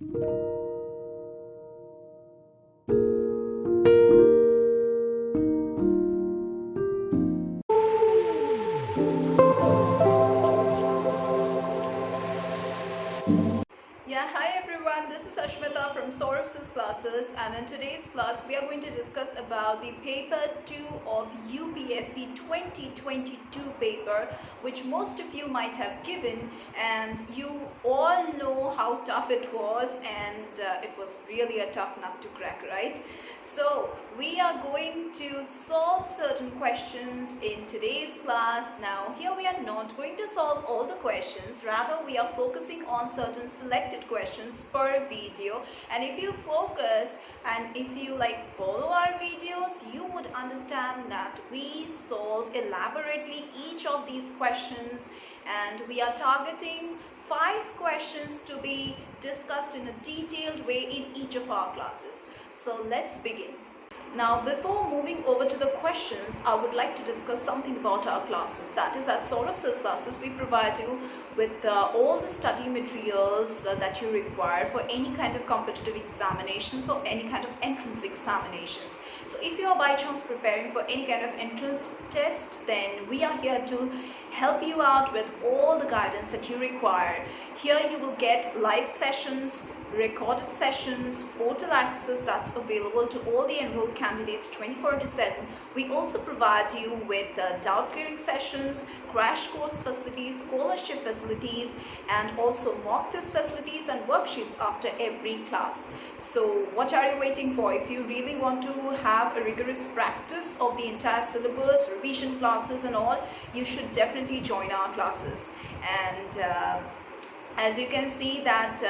Yeah, hi everyone, this is Ashmita from Saurav's classes, and in today's class we are going to discuss about the paper 2 of the UPSC 2022 paper, which most of you might have given, and you all know how tough it was, and it was really a tough nut to crack, right? So we are going to solve certain questions in today's class. Now here we are not going to solve all the questions, rather we are focusing on certain selected questions per video, and if you focus and if you follow our videos, you would understand that we solve elaborately each of these questions, and we are targeting 5 questions to be discussed in a detailed way in each of our classes. So let's begin. Now, before moving over to the questions, I would like to discuss something about our classes. That is, at Saurav's classes, we provide you with all the study materials that you require for any kind of competitive examinations or any kind of entrance examinations. So if you are by chance preparing for any kind of entrance test, then we are here to help you out with all the guidance that you require. Here you will get live sessions, recorded sessions, portal access that's available to all the enrolled candidates 24/7. We also provide you with doubt clearing sessions, crash course facilities, scholarship facilities, and also mock test facilities and worksheets after every class. So what are you waiting for? If you really want to have a rigorous practice of the entire syllabus, revision classes and all, you should definitely join our classes. And as you can see that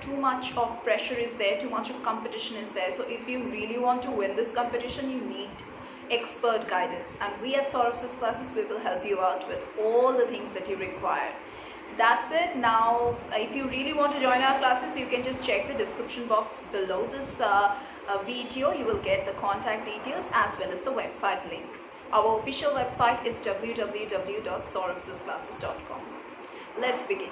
too much of pressure is there, too much of competition is there. So if you really want to win this competition, you need expert guidance, and we at Saurav's classes, we will help you out with all the things that you require. That's it. Now if you really want to join our classes, you can just check the description box below this video. You will get the contact details as well as the website link. Our official website is www.sauravsclasses.com. Let's begin.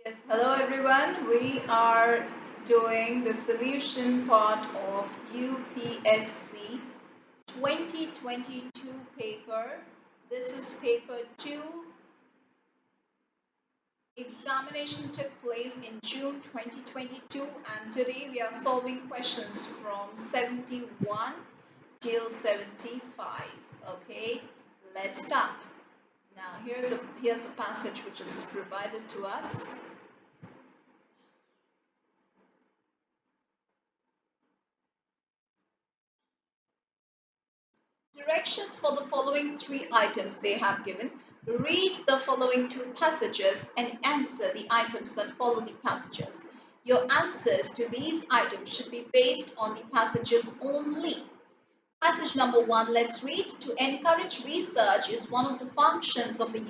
Yes, hello everyone. We are doing the solution part of UPSC 2022 paper. This is paper 2. Examination took place in June 2022, and today we are solving questions from 71 till 75. Okay, let's start. Now here's a passage which is provided to us. Directions for the following 3 items they have given. Read the following 2 passages and answer the items that follow the passages. Your answers to these items should be based on the passages only. Passage number 1, let's read. To encourage research is one of the functions of a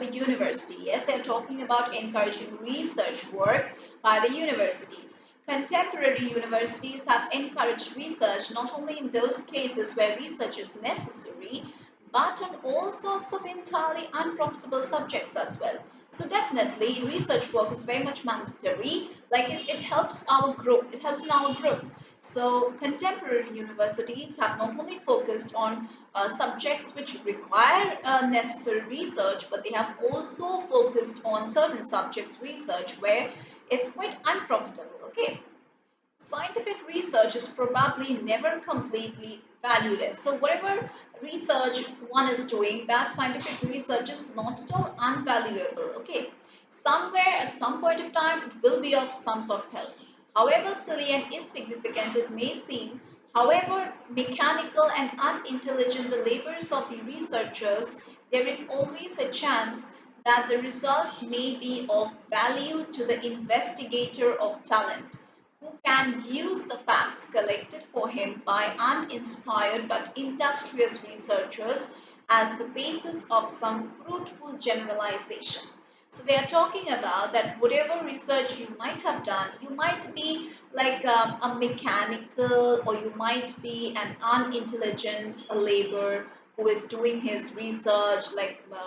university. Yes, they're talking about encouraging research work by the universities. Contemporary universities have encouraged research not only in those cases where research is necessary, but on all sorts of entirely unprofitable subjects as well. So definitely research work is very much mandatory. It helps our growth. It helps in our growth. So contemporary universities have not only focused on subjects which require necessary research, but they have also focused on certain subjects research where it's quite unprofitable. Okay. Scientific research is probably never completely valueless. So whatever research one is doing, that scientific research is not at all unvaluable. Okay. Somewhere at some point of time, it will be of some sort of help. However silly and insignificant it may seem, however mechanical and unintelligent the labors of the researchers, there is always a chance that the results may be of value to the investigator of talent, who can use the facts collected for him by uninspired but industrious researchers as the basis of some fruitful generalization. So they are talking about that whatever research you might have done, you might be a mechanical, or you might be an unintelligent labor who is doing his research,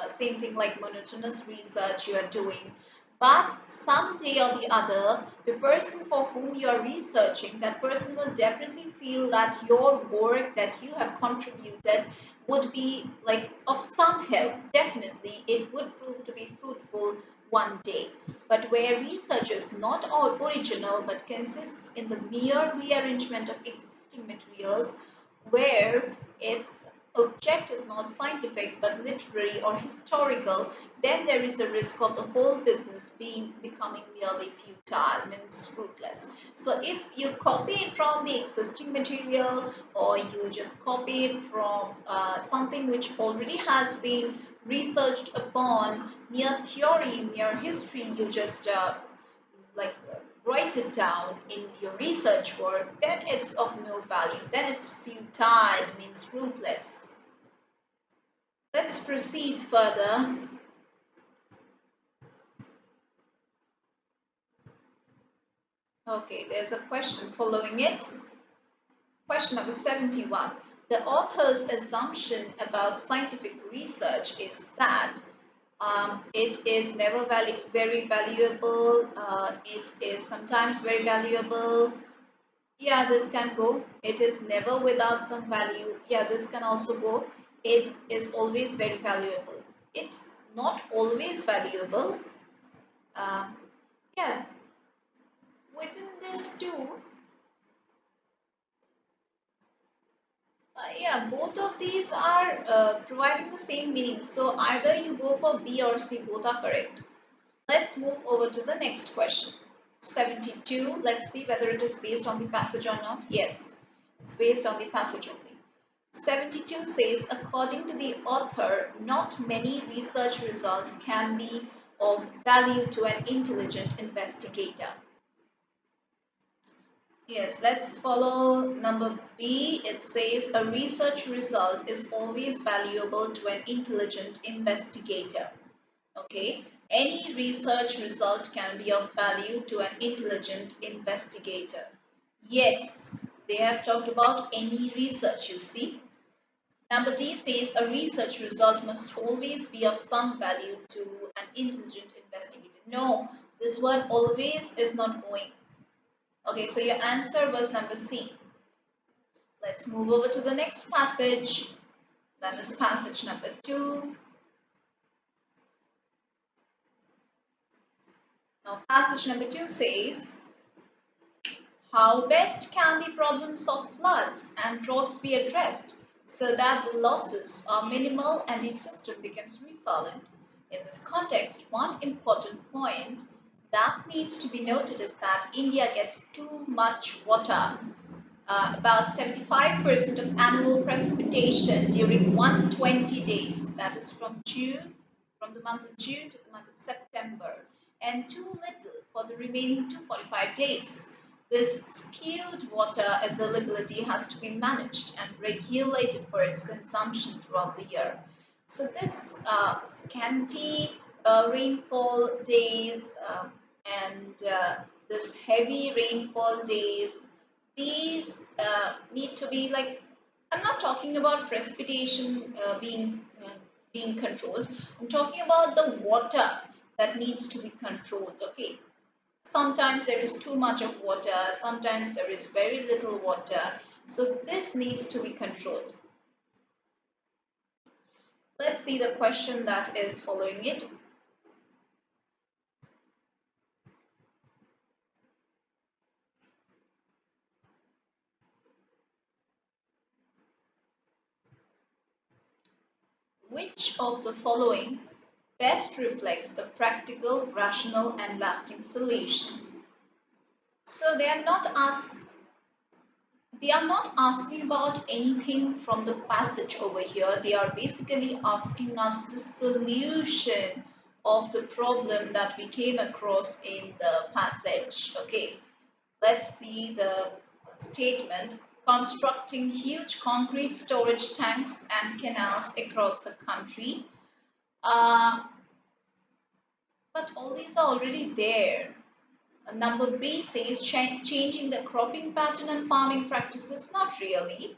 same thing like monotonous research you are doing. But someday or the other, the person for whom you are researching, that person will definitely feel that your work that you have contributed would be like of some help. Definitely, it would prove to be fruitful one day. But where research is not original but consists in the mere rearrangement of existing materials, where its object is not scientific but literary or historical, then there is a risk of the whole business becoming merely futile, means fruitless. So if you copy it from the existing material, or you just copy it from something which already has been researched upon, mere theory, mere history, you just like write it down in your research work, then it's of no value, then it's futile, means fruitless. Let's proceed further. Okay, there's a question following it. Question number 71. The author's assumption about scientific research is that it is never very valuable. It is sometimes very valuable. Yeah, this can go. It is never without some value. Yeah, this can also go. It is always very valuable. It's not always valuable. Um, yeah, within this too. Yeah, both of these are providing the same meaning. So either you go for B or C, both are correct. Let's move over to the next question. 72. Let's see whether it is based on the passage or not. Yes, it's based on the passage only. 72 says, according to the author, not many research results can be of value to an intelligent investigator. Yes, let's follow number B. It says a research result is always valuable to an intelligent investigator. Okay, any research result can be of value to an intelligent investigator. Yes, they have talked about any research, you see. Number D says a research result must always be of some value to an intelligent investigator. No, this word always is not going. Okay, so your answer was number C. Let's move over to the next passage. That is passage number 2. Now, passage number 2 says, how best can the problems of floods and droughts be addressed so that the losses are minimal and the system becomes resilient? In this context, one important point that needs to be noted is that India gets too much water. About 75% of annual precipitation during 120 days, that is from the month of June to the month of September, and too little for the remaining 245 days. This skewed water availability has to be managed and regulated for its consumption throughout the year. So this scanty rainfall days and this heavy rainfall days, these need to be like, I'm not talking about precipitation being controlled. I'm talking about the water that needs to be controlled. Okay, sometimes there is too much of water, sometimes there is very little water, so this needs to be controlled. Let's see the question that is following it. Which of the following best reflects the practical, rational, and lasting solution? So they are not asking about anything from the passage over here. They are basically asking us the solution of the problem that we came across in the passage. Okay, let's see the statement. Constructing huge concrete storage tanks and canals across the country. But all these are already there. Number B says changing the cropping pattern and farming practices. Not really.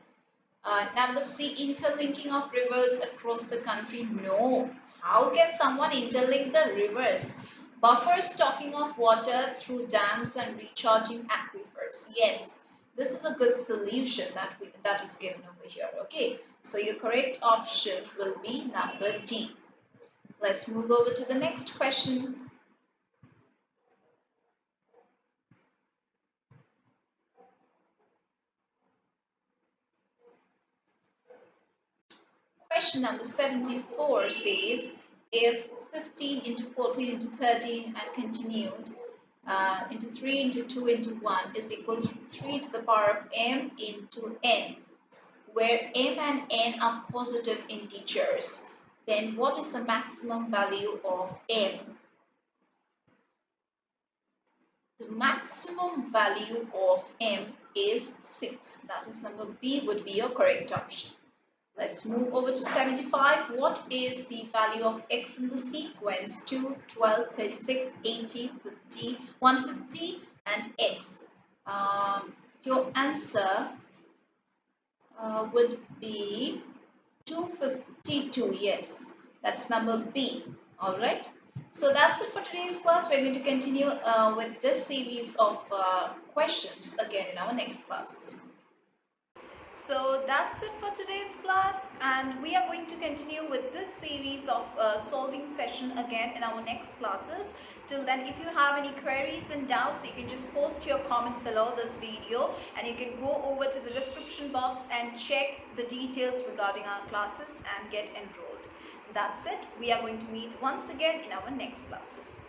Number C, interlinking of rivers across the country. No. How can someone interlink the rivers? Buffer stocking of water through dams and recharging aquifers. Yes, this is a good solution that is given over here. Okay, so your correct option will be number D. Let's move over to the next question. Question number 74 says, if 15 into 14 into 13 and continued into 3 into 2 into 1 is equal to 3 to the power of m into n, where m and n are positive integers, then what is the maximum value of m? The maximum value of m is 6. That is number B would be your correct option. Let's move over to 75. What is the value of x in the sequence 2, 12, 36, 80, 50, 150 and x? Your answer would be 252. Yes, that's number B. Alright. So that's it for today's class. We're going to continue with this series of questions again in our next classes. So that's it for today's class, and we are going to continue with this series of solving session again in our next classes. Till then, if you have any queries and doubts, you can just post your comment below this video, and you can go over to the description box and check the details regarding our classes and get enrolled. That's it. We are going to meet once again in our next classes.